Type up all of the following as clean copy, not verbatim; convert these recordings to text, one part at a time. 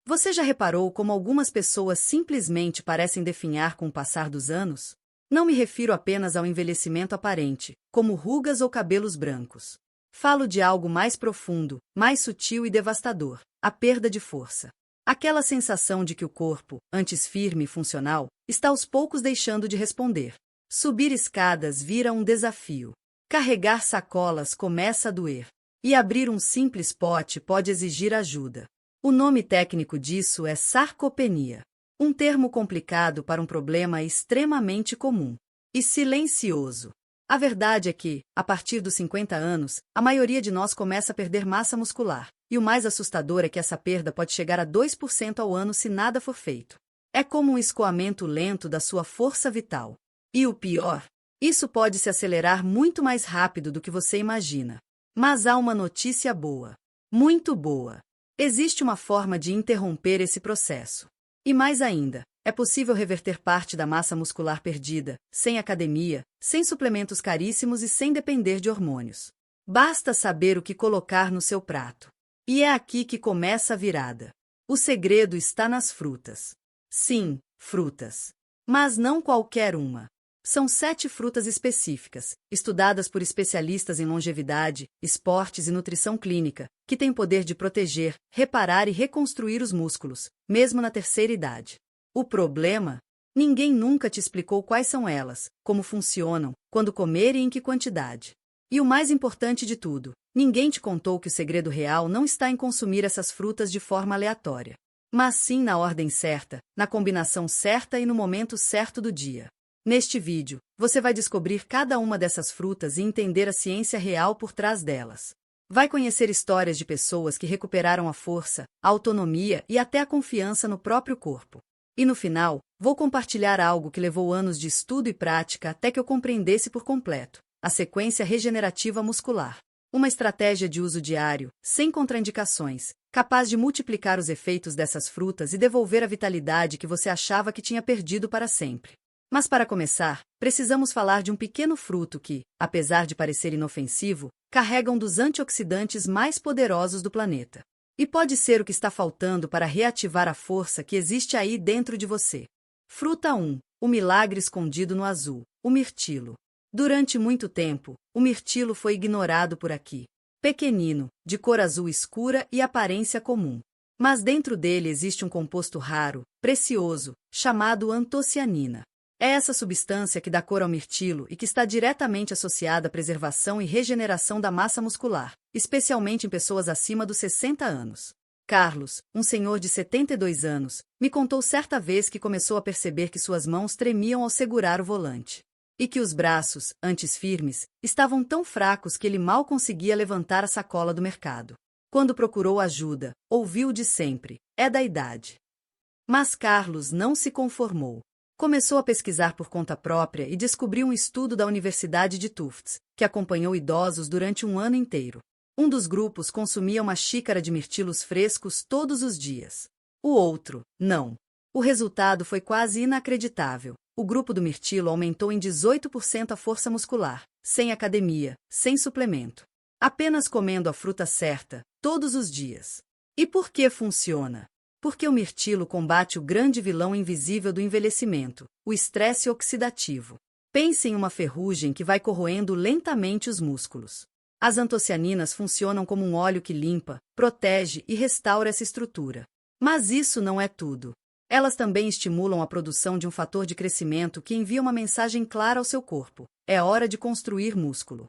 Você já reparou como algumas pessoas simplesmente parecem definhar com o passar dos anos? Não me refiro apenas ao envelhecimento aparente, como rugas ou cabelos brancos. Falo de algo mais profundo, mais sutil e devastador: a perda de força. Aquela sensação de que o corpo, antes firme e funcional, está aos poucos deixando de responder. Subir escadas vira um desafio. Carregar sacolas começa a doer. E abrir um simples pote pode exigir ajuda. O nome técnico disso é sarcopenia. Um termo complicado para um problema extremamente comum. E silencioso. A verdade é que, a partir dos 50 anos, a maioria de nós começa a perder massa muscular. E o mais assustador é que essa perda pode chegar a 2% ao ano se nada for feito. É como um escoamento lento da sua força vital. E o pior, isso pode se acelerar muito mais rápido do que você imagina. Mas há uma notícia boa. Muito boa. Existe uma forma de interromper esse processo. E mais ainda, é possível reverter parte da massa muscular perdida, sem academia, sem suplementos caríssimos e sem depender de hormônios. Basta saber o que colocar no seu prato. E é aqui que começa a virada. O segredo está nas frutas. Sim, frutas. Mas não qualquer uma. São 7 frutas específicas, estudadas por especialistas em longevidade, esportes e nutrição clínica, que têm poder de proteger, reparar e reconstruir os músculos, mesmo na terceira idade. O problema? Ninguém nunca te explicou quais são elas, como funcionam, quando comer e em que quantidade. E o mais importante de tudo, ninguém te contou que o segredo real não está em consumir essas frutas de forma aleatória, mas sim na ordem certa, na combinação certa e no momento certo do dia. Neste vídeo, você vai descobrir cada uma dessas frutas e entender a ciência real por trás delas. Vai conhecer histórias de pessoas que recuperaram a força, a autonomia e até a confiança no próprio corpo. E no final, vou compartilhar algo que levou anos de estudo e prática até que eu compreendesse por completo: a sequência regenerativa muscular. Uma estratégia de uso diário, sem contraindicações, capaz de multiplicar os efeitos dessas frutas e devolver a vitalidade que você achava que tinha perdido para sempre. Mas para começar, precisamos falar de um pequeno fruto que, apesar de parecer inofensivo, carrega um dos antioxidantes mais poderosos do planeta. E pode ser o que está faltando para reativar a força que existe aí dentro de você. Fruta 1. O milagre escondido no azul, o mirtilo. Durante muito tempo, o mirtilo foi ignorado por aqui. Pequenino, de cor azul escura e aparência comum. Mas dentro dele existe um composto raro, precioso, chamado antocianina. É essa substância que dá cor ao mirtilo e que está diretamente associada à preservação e regeneração da massa muscular, especialmente em pessoas acima dos 60 anos. Carlos, um senhor de 72 anos, me contou certa vez que começou a perceber que suas mãos tremiam ao segurar o volante. E que os braços, antes firmes, estavam tão fracos que ele mal conseguia levantar a sacola do mercado. Quando procurou ajuda, ouviu de sempre: é da idade. Mas Carlos não se conformou. Começou a pesquisar por conta própria e descobriu um estudo da Universidade de Tufts, que acompanhou idosos durante um ano inteiro. Um dos grupos consumia uma xícara de mirtilos frescos todos os dias. O outro, não. O resultado foi quase inacreditável. O grupo do mirtilo aumentou em 18% a força muscular, sem academia, sem suplemento. Apenas comendo a fruta certa, todos os dias. E por que funciona? Porque o mirtilo combate o grande vilão invisível do envelhecimento, o estresse oxidativo. Pense em uma ferrugem que vai corroendo lentamente os músculos. As antocianinas funcionam como um óleo que limpa, protege e restaura essa estrutura. Mas isso não é tudo. Elas também estimulam a produção de um fator de crescimento que envia uma mensagem clara ao seu corpo: é hora de construir músculo.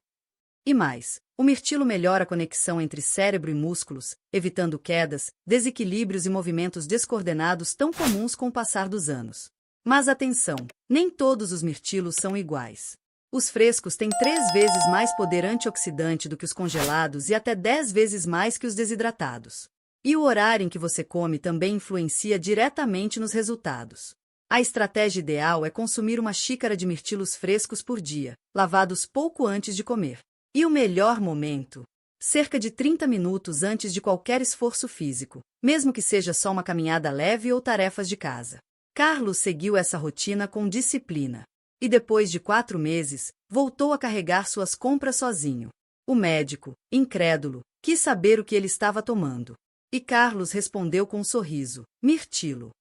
E mais, o mirtilo melhora a conexão entre cérebro e músculos, evitando quedas, desequilíbrios e movimentos descoordenados tão comuns com o passar dos anos. Mas atenção, nem todos os mirtilos são iguais. Os frescos têm 3 vezes mais poder antioxidante do que os congelados e até 10 vezes mais que os desidratados. E o horário em que você come também influencia diretamente nos resultados. A estratégia ideal é consumir uma xícara de mirtilos frescos por dia, lavados pouco antes de comer. E o melhor momento? Cerca de 30 minutos antes de qualquer esforço físico, mesmo que seja só uma caminhada leve ou tarefas de casa. Carlos seguiu essa rotina com disciplina. E depois de 4 meses, voltou a carregar suas compras sozinho. O médico, incrédulo, quis saber o que ele estava tomando. E Carlos respondeu com um sorriso: mirtilo.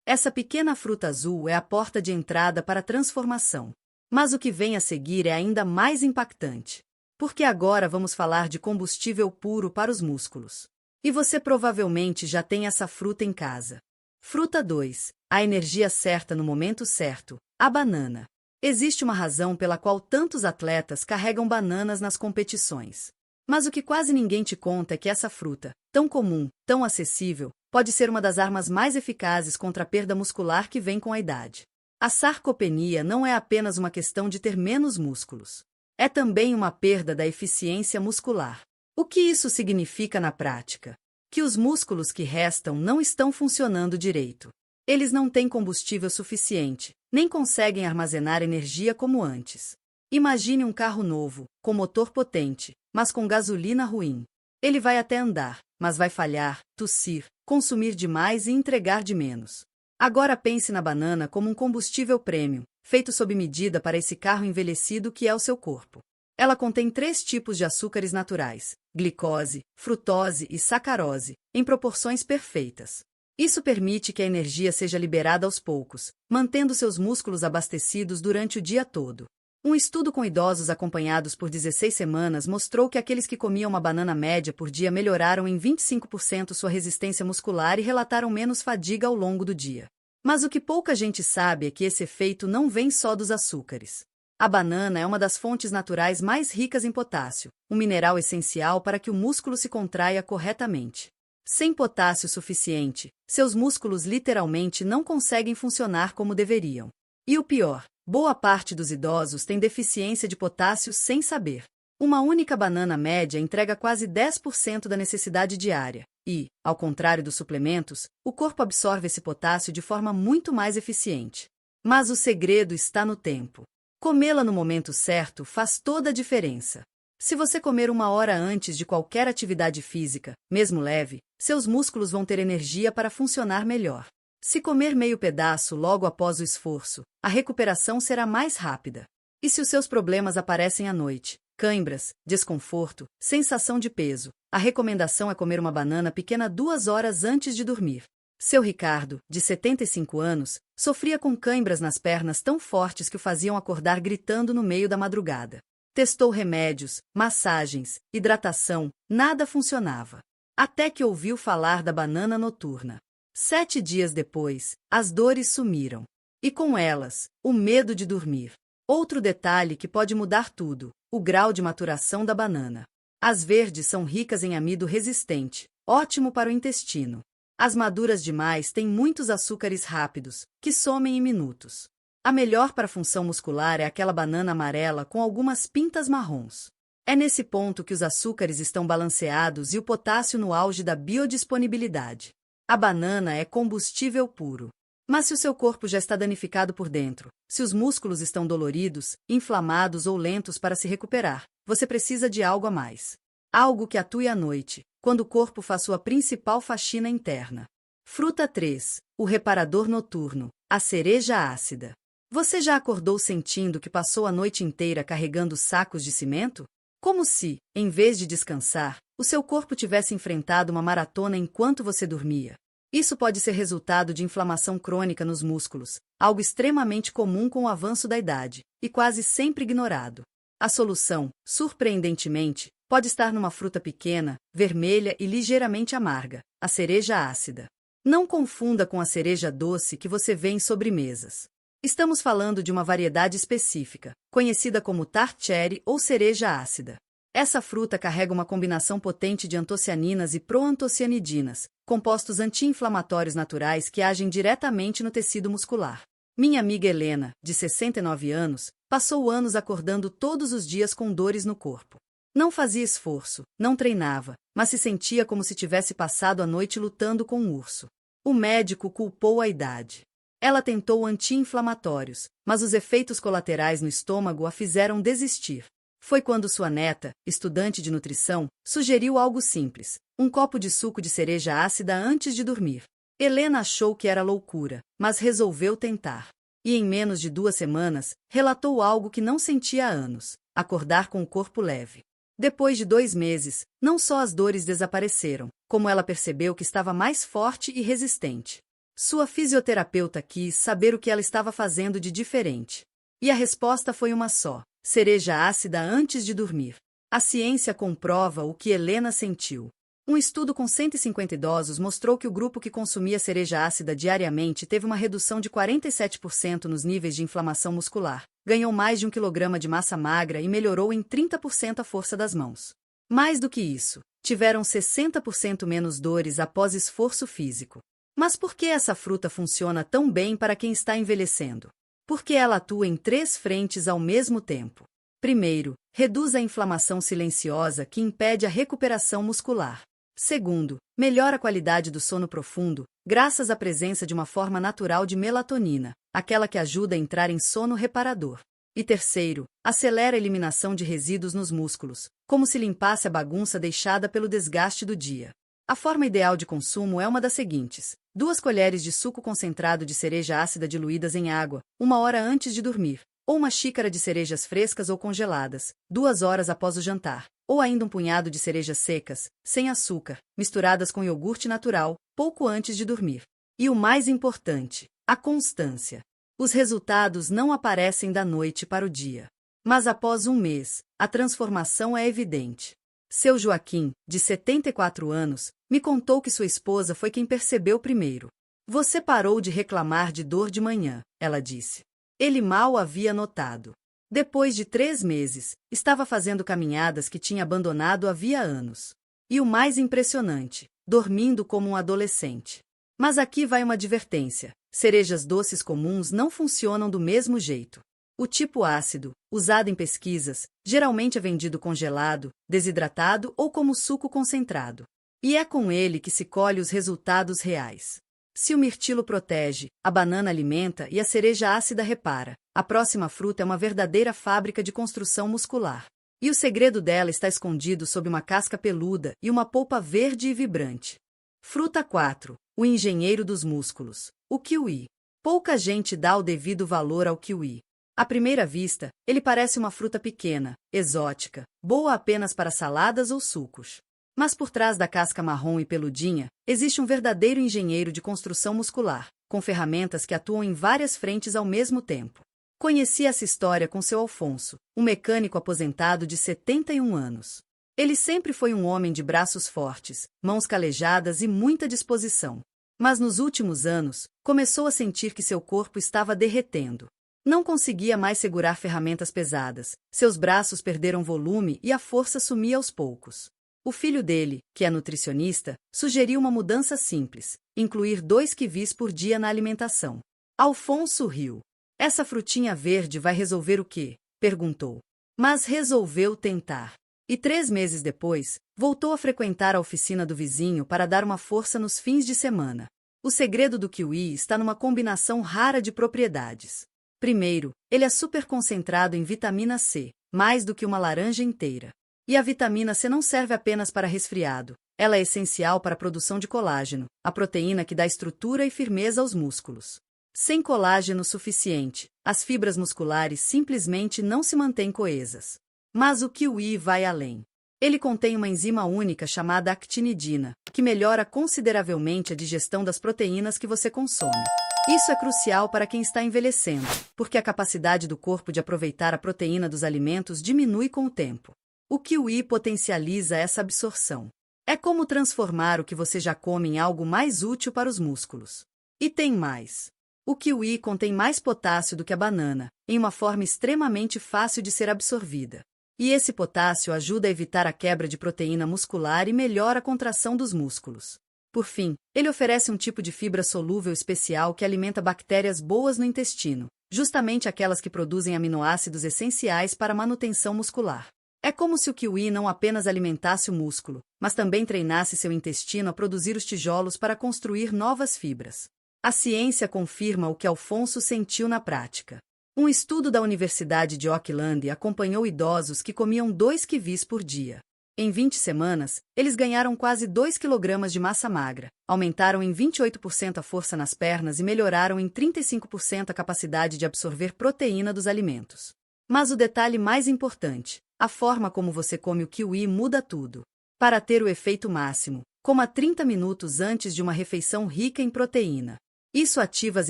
Essa pequena fruta azul é a porta de entrada para a transformação. Mas o que vem a seguir é ainda mais impactante. Porque agora vamos falar de combustível puro para os músculos. E você provavelmente já tem essa fruta em casa. Fruta 2. A energia certa no momento certo. A banana. Existe uma razão pela qual tantos atletas carregam bananas nas competições. Mas o que quase ninguém te conta é que essa fruta, tão comum, tão acessível, pode ser uma das armas mais eficazes contra a perda muscular que vem com a idade. A sarcopenia não é apenas uma questão de ter menos músculos. É também uma perda da eficiência muscular. O que isso significa na prática? Que os músculos que restam não estão funcionando direito. Eles não têm combustível suficiente, nem conseguem armazenar energia como antes. Imagine um carro novo, com motor potente, mas com gasolina ruim. Ele vai até andar, mas vai falhar, tossir, consumir demais e entregar de menos. Agora pense na banana como um combustível premium, feito sob medida para esse carro envelhecido que é o seu corpo. Ela contém 3 tipos de açúcares naturais: glicose, frutose e sacarose, em proporções perfeitas. Isso permite que a energia seja liberada aos poucos, mantendo seus músculos abastecidos durante o dia todo. Um estudo com idosos acompanhados por 16 semanas mostrou que aqueles que comiam uma banana média por dia melhoraram em 25% sua resistência muscular e relataram menos fadiga ao longo do dia. Mas o que pouca gente sabe é que esse efeito não vem só dos açúcares. A banana é uma das fontes naturais mais ricas em potássio, um mineral essencial para que o músculo se contraia corretamente. Sem potássio suficiente, seus músculos literalmente não conseguem funcionar como deveriam. E o pior, boa parte dos idosos tem deficiência de potássio sem saber. Uma única banana média entrega quase 10% da necessidade diária, e, ao contrário dos suplementos, o corpo absorve esse potássio de forma muito mais eficiente. Mas o segredo está no tempo. Comê-la no momento certo faz toda a diferença. Se você comer 1 hora antes de qualquer atividade física, mesmo leve, seus músculos vão ter energia para funcionar melhor. Se comer meio pedaço logo após o esforço, a recuperação será mais rápida. E se os seus problemas aparecem à noite, cãibras, desconforto, sensação de peso, a recomendação é comer uma banana pequena 2 horas antes de dormir. Seu Ricardo, de 75 anos, sofria com cãibras nas pernas tão fortes que o faziam acordar gritando no meio da madrugada. Testou remédios, massagens, hidratação, nada funcionava. Até que ouviu falar da banana noturna. 7 dias depois, as dores sumiram. E com elas, o medo de dormir. Outro detalhe que pode mudar tudo: o grau de maturação da banana. As verdes são ricas em amido resistente, ótimo para o intestino. As maduras demais têm muitos açúcares rápidos, que somem em minutos. A melhor para a função muscular é aquela banana amarela com algumas pintas marrons. É nesse ponto que os açúcares estão balanceados e o potássio no auge da biodisponibilidade. A banana é combustível puro. Mas se o seu corpo já está danificado por dentro, se os músculos estão doloridos, inflamados ou lentos para se recuperar, você precisa de algo a mais. Algo que atue à noite, quando o corpo faz sua principal faxina interna. Fruta 3. O reparador noturno, a cereja ácida. Você já acordou sentindo que passou a noite inteira carregando sacos de cimento? Como se, em vez de descansar, o seu corpo tivesse enfrentado uma maratona enquanto você dormia. Isso pode ser resultado de inflamação crônica nos músculos, algo extremamente comum com o avanço da idade, e quase sempre ignorado. A solução, surpreendentemente, pode estar numa fruta pequena, vermelha e ligeiramente amarga, a cereja ácida. Não confunda com a cereja doce que você vê em sobremesas. Estamos falando de uma variedade específica, conhecida como tart cherry ou cereja ácida. Essa fruta carrega uma combinação potente de antocianinas e proantocianidinas, compostos anti-inflamatórios naturais que agem diretamente no tecido muscular. Minha amiga Helena, de 69 anos, passou anos acordando todos os dias com dores no corpo. Não fazia esforço, não treinava, mas se sentia como se tivesse passado a noite lutando com um urso. O médico culpou a idade. Ela tentou anti-inflamatórios, mas os efeitos colaterais no estômago a fizeram desistir. Foi quando sua neta, estudante de nutrição, sugeriu algo simples: um copo de suco de cereja ácida antes de dormir. Helena achou que era loucura, mas resolveu tentar. E em menos de 2 semanas, relatou algo que não sentia há anos: acordar com o corpo leve. Depois de 2 meses, não só as dores desapareceram, como ela percebeu que estava mais forte e resistente. Sua fisioterapeuta quis saber o que ela estava fazendo de diferente. E a resposta foi uma só: cereja ácida antes de dormir. A ciência comprova o que Helena sentiu. Um estudo com 150 idosos mostrou que o grupo que consumia cereja ácida diariamente teve uma redução de 47% nos níveis de inflamação muscular, ganhou mais de 1 quilograma de massa magra e melhorou em 30% a força das mãos. Mais do que isso, tiveram 60% menos dores após esforço físico. Mas por que essa fruta funciona tão bem para quem está envelhecendo? Porque ela atua em 3 frentes ao mesmo tempo. Primeiro, reduz a inflamação silenciosa que impede a recuperação muscular. Segundo, melhora a qualidade do sono profundo, graças à presença de uma forma natural de melatonina, aquela que ajuda a entrar em sono reparador. E terceiro, acelera a eliminação de resíduos nos músculos, como se limpasse a bagunça deixada pelo desgaste do dia. A forma ideal de consumo é uma das seguintes: 2 colheres de suco concentrado de cereja ácida diluídas em água, 1 hora antes de dormir, ou 1 xícara de cerejas frescas ou congeladas, 2 horas após o jantar, ou ainda um punhado de cerejas secas, sem açúcar, misturadas com iogurte natural, pouco antes de dormir. E o mais importante, a constância. Os resultados não aparecem da noite para o dia. Mas após 1 mês, a transformação é evidente. Seu Joaquim, de 74 anos, me contou que sua esposa foi quem percebeu primeiro. Você parou de reclamar de dor de manhã, ela disse. Ele mal havia notado. Depois de 3 meses, estava fazendo caminhadas que tinha abandonado havia anos. E o mais impressionante, dormindo como um adolescente. Mas aqui vai uma advertência: cerejas doces comuns não funcionam do mesmo jeito. O tipo ácido, usado em pesquisas, geralmente é vendido congelado, desidratado ou como suco concentrado. E é com ele que se colhe os resultados reais. Se o mirtilo protege, a banana alimenta e a cereja ácida repara, a próxima fruta é uma verdadeira fábrica de construção muscular. E o segredo dela está escondido sob uma casca peluda e uma polpa verde e vibrante. Fruta 4. O engenheiro dos músculos. O kiwi. Pouca gente dá o devido valor ao kiwi. À primeira vista, ele parece uma fruta pequena, exótica, boa apenas para saladas ou sucos. Mas por trás da casca marrom e peludinha, existe um verdadeiro engenheiro de construção muscular, com ferramentas que atuam em várias frentes ao mesmo tempo. Conheci essa história com seu Alfonso, um mecânico aposentado de 71 anos. Ele sempre foi um homem de braços fortes, mãos calejadas e muita disposição. Mas nos últimos anos, começou a sentir que seu corpo estava derretendo. Não conseguia mais segurar ferramentas pesadas, seus braços perderam volume e a força sumia aos poucos. O filho dele, que é nutricionista, sugeriu uma mudança simples: incluir 2 kiwis por dia na alimentação. Alfonso riu. Essa frutinha verde vai resolver o quê? Perguntou. Mas resolveu tentar. E 3 meses depois, voltou a frequentar a oficina do vizinho para dar uma força nos fins de semana. O segredo do kiwi está numa combinação rara de propriedades. Primeiro, ele é super concentrado em vitamina C, mais do que uma laranja inteira. E a vitamina C não serve apenas para resfriado, ela é essencial para a produção de colágeno, a proteína que dá estrutura e firmeza aos músculos. Sem colágeno suficiente, as fibras musculares simplesmente não se mantêm coesas. Mas o kiwi vai além. Ele contém uma enzima única chamada actinidina, que melhora consideravelmente a digestão das proteínas que você consome. Isso é crucial para quem está envelhecendo, porque a capacidade do corpo de aproveitar a proteína dos alimentos diminui com o tempo. O kiwi potencializa essa absorção. É como transformar o que você já come em algo mais útil para os músculos. E tem mais. O kiwi contém mais potássio do que a banana, em uma forma extremamente fácil de ser absorvida. E esse potássio ajuda a evitar a quebra de proteína muscular e melhora a contração dos músculos. Por fim, ele oferece um tipo de fibra solúvel especial que alimenta bactérias boas no intestino, justamente aquelas que produzem aminoácidos essenciais para a manutenção muscular. É como se o kiwi não apenas alimentasse o músculo, mas também treinasse seu intestino a produzir os tijolos para construir novas fibras. A ciência confirma o que Alfonso sentiu na prática. Um estudo da Universidade de Auckland acompanhou idosos que comiam 2 kiwis por dia. Em 20 semanas, eles ganharam quase 2 kg de massa magra, aumentaram em 28% a força nas pernas e melhoraram em 35% a capacidade de absorver proteína dos alimentos. Mas o detalhe mais importante: A forma como você come o kiwi muda tudo. Para ter o efeito máximo, coma 30 minutos antes de uma refeição rica em proteína. Isso ativa as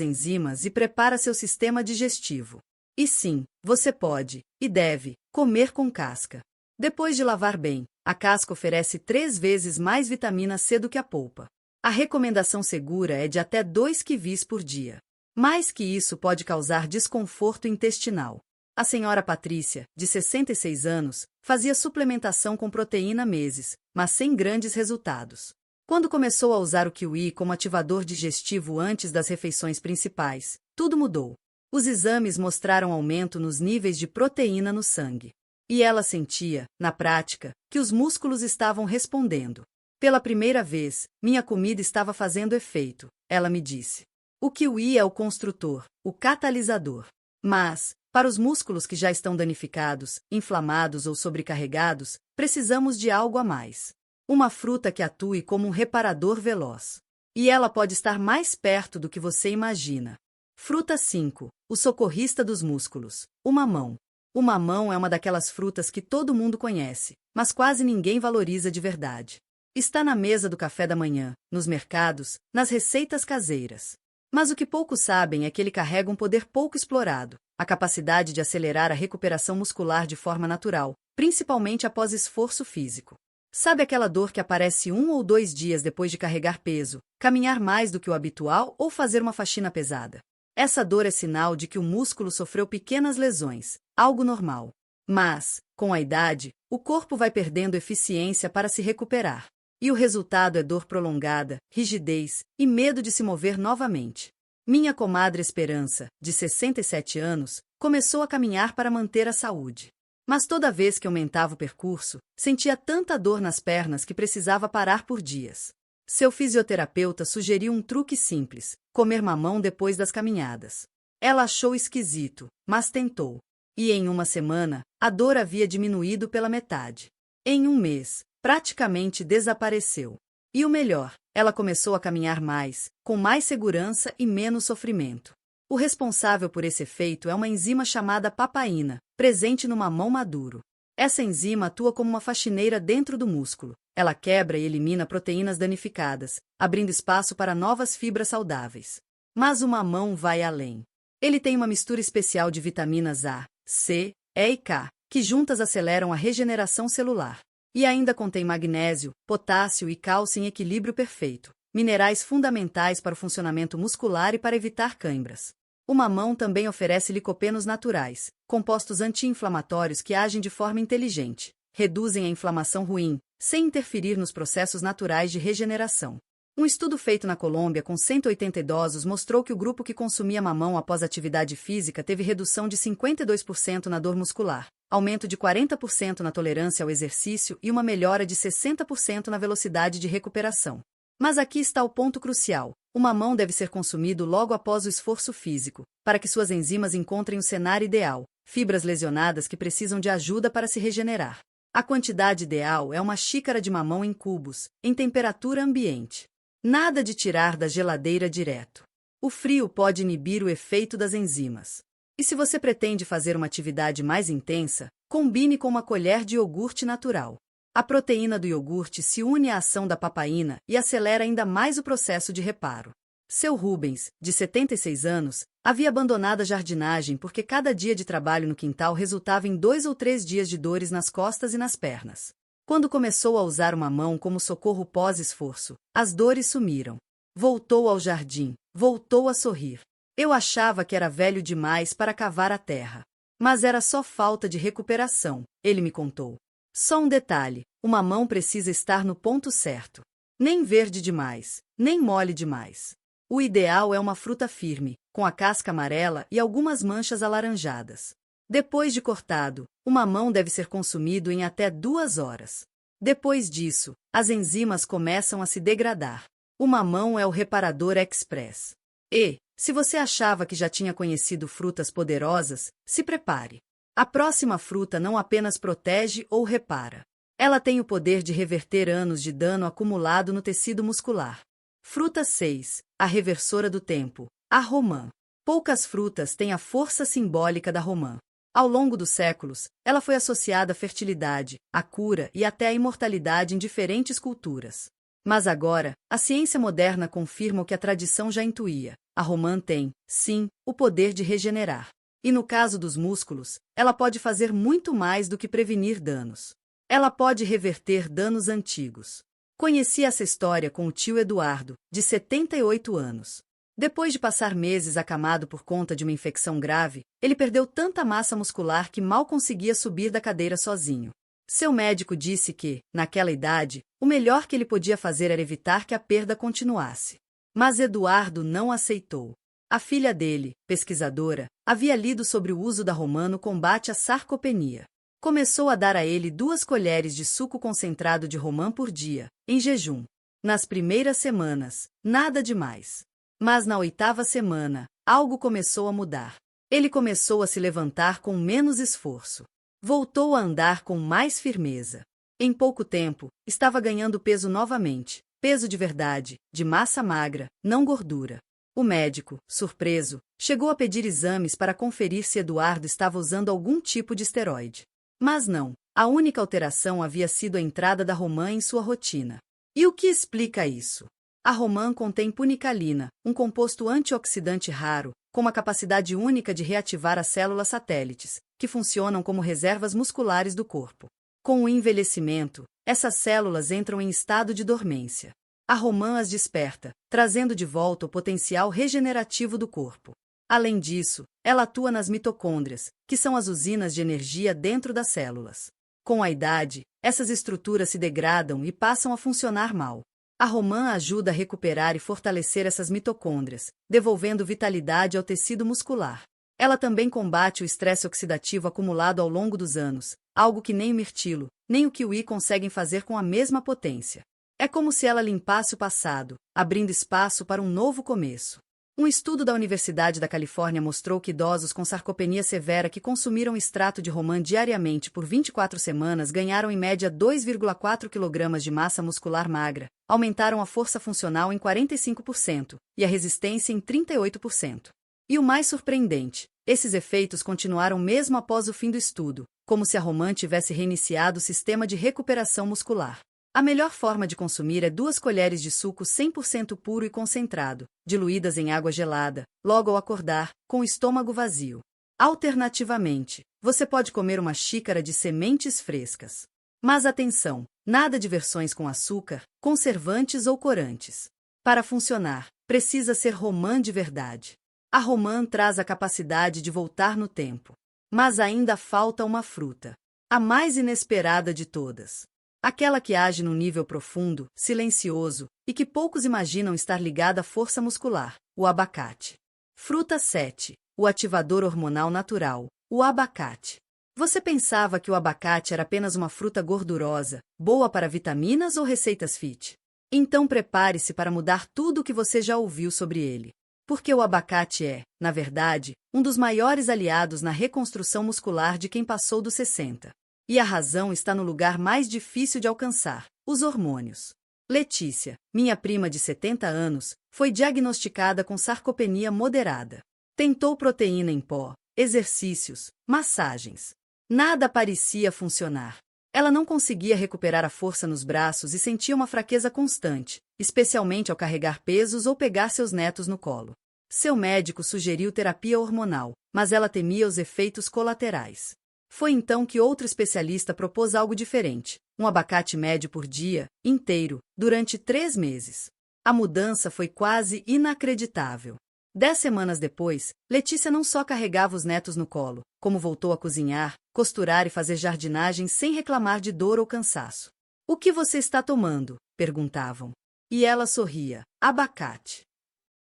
enzimas e prepara seu sistema digestivo. E sim, você pode, e deve, comer com casca. Depois de lavar bem, a casca oferece 3 vezes mais vitamina C do que a polpa. A recomendação segura é de até 2 kiwis por dia. Mais que isso pode causar desconforto intestinal. A senhora Patrícia, de 66 anos, fazia suplementação com proteína há meses, mas sem grandes resultados. Quando começou a usar o kiwi como ativador digestivo antes das refeições principais, tudo mudou. Os exames mostraram aumento nos níveis de proteína no sangue. E ela sentia, na prática, que os músculos estavam respondendo. Pela primeira vez, minha comida estava fazendo efeito, ela me disse. O kiwi é o construtor, o catalisador. Mas, para os músculos que já estão danificados, inflamados ou sobrecarregados, precisamos de algo a mais. Uma fruta que atue como um reparador veloz. E ela pode estar mais perto do que você imagina. Fruta 5. O socorrista dos músculos. O mamão. O mamão é uma daquelas frutas que todo mundo conhece, mas quase ninguém valoriza de verdade. Está na mesa do café da manhã, nos mercados, nas receitas caseiras. Mas o que poucos sabem é que ele carrega um poder pouco explorado, a capacidade de acelerar a recuperação muscular de forma natural, principalmente após esforço físico. Sabe aquela dor que aparece 1 ou 2 dias depois de carregar peso, caminhar mais do que o habitual ou fazer uma faxina pesada? Essa dor é sinal de que o músculo sofreu pequenas lesões, algo normal. Mas, com a idade, o corpo vai perdendo eficiência para se recuperar. E o resultado é dor prolongada, rigidez e medo de se mover novamente. Minha comadre Esperança, de 67 anos, começou a caminhar para manter a saúde. Mas toda vez que aumentava o percurso, sentia tanta dor nas pernas que precisava parar por dias. Seu fisioterapeuta sugeriu um truque simples: comer mamão depois das caminhadas. Ela achou esquisito, mas tentou. E em uma semana, a dor havia diminuído pela metade. Em um mês, praticamente desapareceu. E o melhor, ela começou a caminhar mais, com mais segurança e menos sofrimento. O responsável por esse efeito é uma enzima chamada papaína, presente no mamão maduro. Essa enzima atua como uma faxineira dentro do músculo. Ela quebra e elimina proteínas danificadas, abrindo espaço para novas fibras saudáveis. Mas o mamão vai além. Ele tem uma mistura especial de vitaminas A, C, E e K, que juntas aceleram a regeneração celular. E ainda contém magnésio, potássio e cálcio em equilíbrio perfeito, minerais fundamentais para o funcionamento muscular e para evitar cãibras. O mamão também oferece licopenos naturais, compostos anti-inflamatórios que agem de forma inteligente, reduzem a inflamação ruim, sem interferir nos processos naturais de regeneração. Um estudo feito na Colômbia com 180 idosos mostrou que o grupo que consumia mamão após atividade física teve redução de 52% na dor muscular, aumento de 40% na tolerância ao exercício e uma melhora de 60% na velocidade de recuperação. Mas aqui está o ponto crucial: o mamão deve ser consumido logo após o esforço físico, para que suas enzimas encontrem o cenário ideal, fibras lesionadas que precisam de ajuda para se regenerar. A quantidade ideal é uma xícara de mamão em cubos, em temperatura ambiente. Nada de tirar da geladeira direto. O frio pode inibir o efeito das enzimas. E se você pretende fazer uma atividade mais intensa, combine com uma colher de iogurte natural. A proteína do iogurte se une à ação da papaína e acelera ainda mais o processo de reparo. Seu Rubens, de 76 anos, havia abandonado a jardinagem porque cada dia de trabalho no quintal resultava em 2 ou 3 dias de dores nas costas e nas pernas. Quando começou a usar o mamão como socorro pós-esforço, as dores sumiram. Voltou ao jardim, voltou a sorrir. Eu achava que era velho demais para cavar a terra. Mas era só falta de recuperação, ele me contou. Só um detalhe: o mamão precisa estar no ponto certo. Nem verde demais, nem mole demais. O ideal é uma fruta firme, com a casca amarela e algumas manchas alaranjadas. Depois de cortado, o mamão deve ser consumido em até 2 horas. Depois disso, as enzimas começam a se degradar. O mamão é o reparador express. E, se você achava que já tinha conhecido frutas poderosas, se prepare. A próxima fruta não apenas protege ou repara. Ela tem o poder de reverter anos de dano acumulado no tecido muscular. Fruta 6. A reversora do tempo. A romã. Poucas frutas têm a força simbólica da romã. Ao longo dos séculos, ela foi associada à fertilidade, à cura e até à imortalidade em diferentes culturas. Mas agora, a ciência moderna confirma o que a tradição já intuía: a romã tem, sim, o poder de regenerar. E no caso dos músculos, ela pode fazer muito mais do que prevenir danos. Ela pode reverter danos antigos. Conheci essa história com o tio Eduardo, de 78 anos. Depois de passar meses acamado por conta de uma infecção grave, ele perdeu tanta massa muscular que mal conseguia subir da cadeira sozinho. Seu médico disse que, naquela idade, o melhor que ele podia fazer era evitar que a perda continuasse. Mas Eduardo não aceitou. A filha dele, pesquisadora, havia lido sobre o uso da romã no combate à sarcopenia. Começou a dar a ele 2 colheres de suco concentrado de romã por dia, em jejum. Nas primeiras semanas, nada demais. Mas na 8ª semana, algo começou a mudar. Ele começou a se levantar com menos esforço. Voltou a andar com mais firmeza. Em pouco tempo, estava ganhando peso novamente, peso de verdade, de massa magra, não gordura. O médico, surpreso, chegou a pedir exames para conferir se Eduardo estava usando algum tipo de esteroide. Mas não, a única alteração havia sido a entrada da romã em sua rotina. E o que explica isso? A romã contém punicalina, um composto antioxidante raro, com uma capacidade única de reativar as células satélites, que funcionam como reservas musculares do corpo. Com o envelhecimento, essas células entram em estado de dormência. A romã as desperta, trazendo de volta o potencial regenerativo do corpo. Além disso, ela atua nas mitocôndrias, que são as usinas de energia dentro das células. Com a idade, essas estruturas se degradam e passam a funcionar mal. A romã ajuda a recuperar e fortalecer essas mitocôndrias, devolvendo vitalidade ao tecido muscular. Ela também combate o estresse oxidativo acumulado ao longo dos anos, algo que nem o mirtilo, nem o kiwi conseguem fazer com a mesma potência. É como se ela limpasse o passado, abrindo espaço para um novo começo. Um estudo da Universidade da Califórnia mostrou que idosos com sarcopenia severa que consumiram extrato de romã diariamente por 24 semanas ganharam em média 2,4 kg de massa muscular magra, aumentaram a força funcional em 45% e a resistência em 38%. E o mais surpreendente, esses efeitos continuaram mesmo após o fim do estudo, como se a romã tivesse reiniciado o sistema de recuperação muscular. A melhor forma de consumir é 2 colheres de suco 100% puro e concentrado, diluídas em água gelada, logo ao acordar, com o estômago vazio. Alternativamente, você pode comer uma xícara de sementes frescas. Mas atenção, nada de versões com açúcar, conservantes ou corantes. Para funcionar, precisa ser romã de verdade. A romã traz a capacidade de voltar no tempo. Mas ainda falta uma fruta. A mais inesperada de todas. Aquela que age num nível profundo, silencioso, e que poucos imaginam estar ligada à força muscular, o abacate. Fruta 7. O ativador hormonal natural, o abacate. Você pensava que o abacate era apenas uma fruta gordurosa, boa para vitaminas ou receitas fit? Então prepare-se para mudar tudo o que você já ouviu sobre ele. Porque o abacate é, na verdade, um dos maiores aliados na reconstrução muscular de quem passou dos 60. E a razão está no lugar mais difícil de alcançar, os hormônios. Letícia, minha prima de 70 anos, foi diagnosticada com sarcopenia moderada. Tentou proteína em pó, exercícios, massagens. Nada parecia funcionar. Ela não conseguia recuperar a força nos braços e sentia uma fraqueza constante, especialmente ao carregar pesos ou pegar seus netos no colo. Seu médico sugeriu terapia hormonal, mas ela temia os efeitos colaterais. Foi então que outro especialista propôs algo diferente, um abacate médio por dia, inteiro, durante 3 meses. A mudança foi quase inacreditável. 10 semanas depois, Letícia não só carregava os netos no colo, como voltou a cozinhar, costurar e fazer jardinagem sem reclamar de dor ou cansaço. "O que você está tomando?" perguntavam. E ela sorria. "Abacate."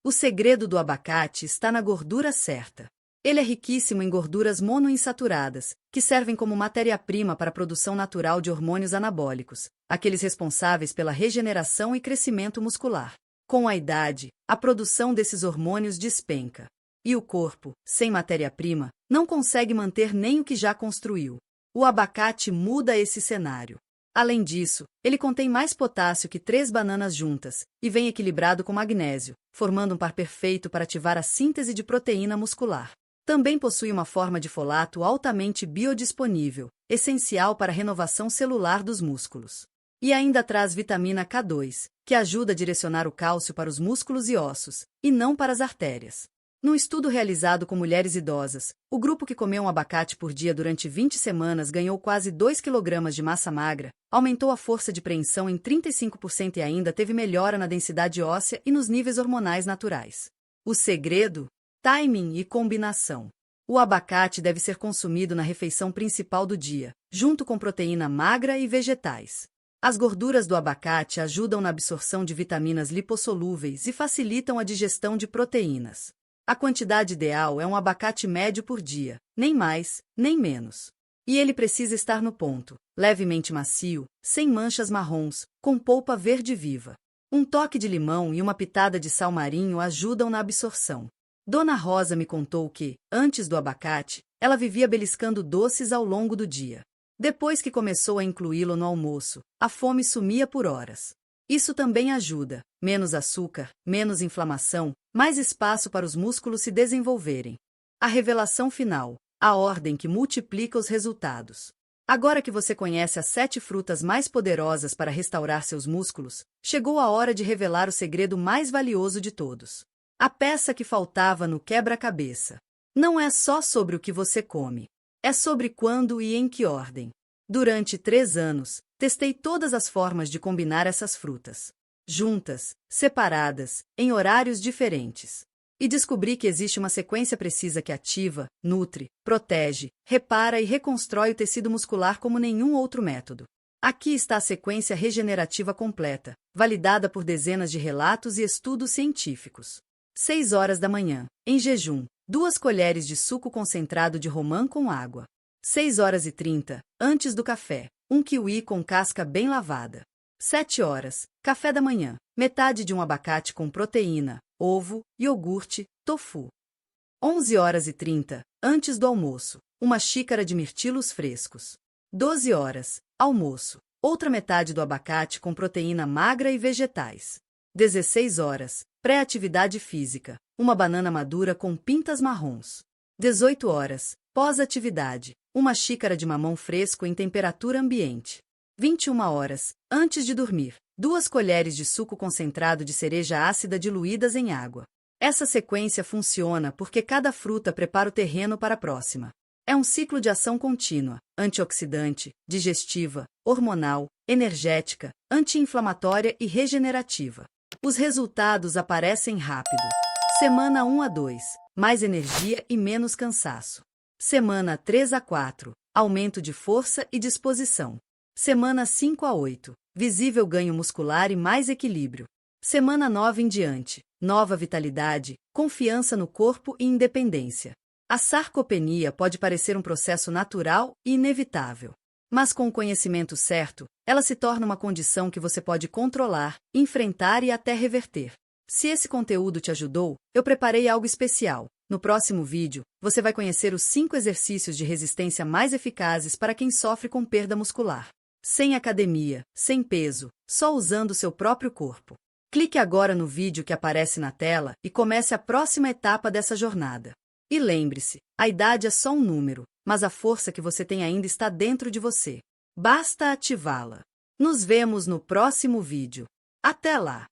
O segredo do abacate está na gordura certa. Ele é riquíssimo em gorduras monoinsaturadas, que servem como matéria-prima para a produção natural de hormônios anabólicos, aqueles responsáveis pela regeneração e crescimento muscular. Com a idade, a produção desses hormônios despenca. E o corpo, sem matéria-prima, não consegue manter nem o que já construiu. O abacate muda esse cenário. Além disso, ele contém mais potássio que 3 bananas juntas, e vem equilibrado com magnésio, formando um par perfeito para ativar a síntese de proteína muscular. Também possui uma forma de folato altamente biodisponível, essencial para a renovação celular dos músculos. E ainda traz vitamina K2, que ajuda a direcionar o cálcio para os músculos e ossos, e não para as artérias. Num estudo realizado com mulheres idosas, o grupo que comeu um abacate por dia durante 20 semanas ganhou quase 2 kg de massa magra, aumentou a força de preensão em 35% e ainda teve melhora na densidade óssea e nos níveis hormonais naturais. O segredo? Timing e combinação. O abacate deve ser consumido na refeição principal do dia, junto com proteína magra e vegetais. As gorduras do abacate ajudam na absorção de vitaminas lipossolúveis e facilitam a digestão de proteínas. A quantidade ideal é um abacate médio por dia, nem mais, nem menos. E ele precisa estar no ponto, levemente macio, sem manchas marrons, com polpa verde viva. Um toque de limão e uma pitada de sal marinho ajudam na absorção. Dona Rosa me contou que, antes do abacate, ela vivia beliscando doces ao longo do dia. Depois que começou a incluí-lo no almoço, a fome sumia por horas. Isso também ajuda: menos açúcar, menos inflamação, mais espaço para os músculos se desenvolverem. A revelação final: a ordem que multiplica os resultados. Agora que você conhece as 7 frutas mais poderosas para restaurar seus músculos, chegou a hora de revelar o segredo mais valioso de todos. A peça que faltava no quebra-cabeça. Não é só sobre o que você come. É sobre quando e em que ordem. Durante 3 anos, testei todas as formas de combinar essas frutas. Juntas, separadas, em horários diferentes. E descobri que existe uma sequência precisa que ativa, nutre, protege, repara e reconstrói o tecido muscular como nenhum outro método. Aqui está a sequência regenerativa completa, validada por dezenas de relatos e estudos científicos. 6 horas da manhã, em jejum, 2 colheres de suco concentrado de romã com água. 6 horas e 30, antes do café, 1 kiwi com casca bem lavada. 7 horas, café da manhã, metade de um abacate com proteína, ovo, iogurte, tofu. 11 horas e 30, antes do almoço, uma xícara de mirtilos frescos. 12 horas, almoço, outra metade do abacate com proteína magra e vegetais. 16 horas, pré-atividade física, uma banana madura com pintas marrons. 18 horas, pós-atividade, uma xícara de mamão fresco em temperatura ambiente. 21 horas, antes de dormir, 2 colheres de suco concentrado de cereja ácida diluídas em água. Essa sequência funciona porque cada fruta prepara o terreno para a próxima. É um ciclo de ação contínua, antioxidante, digestiva, hormonal, energética, anti-inflamatória e regenerativa. Os resultados aparecem rápido. Semana 1 a 2, mais energia e menos cansaço. Semana 3 a 4, aumento de força e disposição. Semana 5 a 8, visível ganho muscular e mais equilíbrio. Semana 9 em diante, nova vitalidade, confiança no corpo e independência. A sarcopenia pode parecer um processo natural e inevitável. Mas com o conhecimento certo, ela se torna uma condição que você pode controlar, enfrentar e até reverter. Se esse conteúdo te ajudou, eu preparei algo especial. No próximo vídeo, você vai conhecer os 5 exercícios de resistência mais eficazes para quem sofre com perda muscular. Sem academia, sem peso, só usando o seu próprio corpo. Clique agora no vídeo que aparece na tela e comece a próxima etapa dessa jornada. E lembre-se, a idade é só um número, mas a força que você tem ainda está dentro de você. Basta ativá-la. Nos vemos no próximo vídeo. Até lá!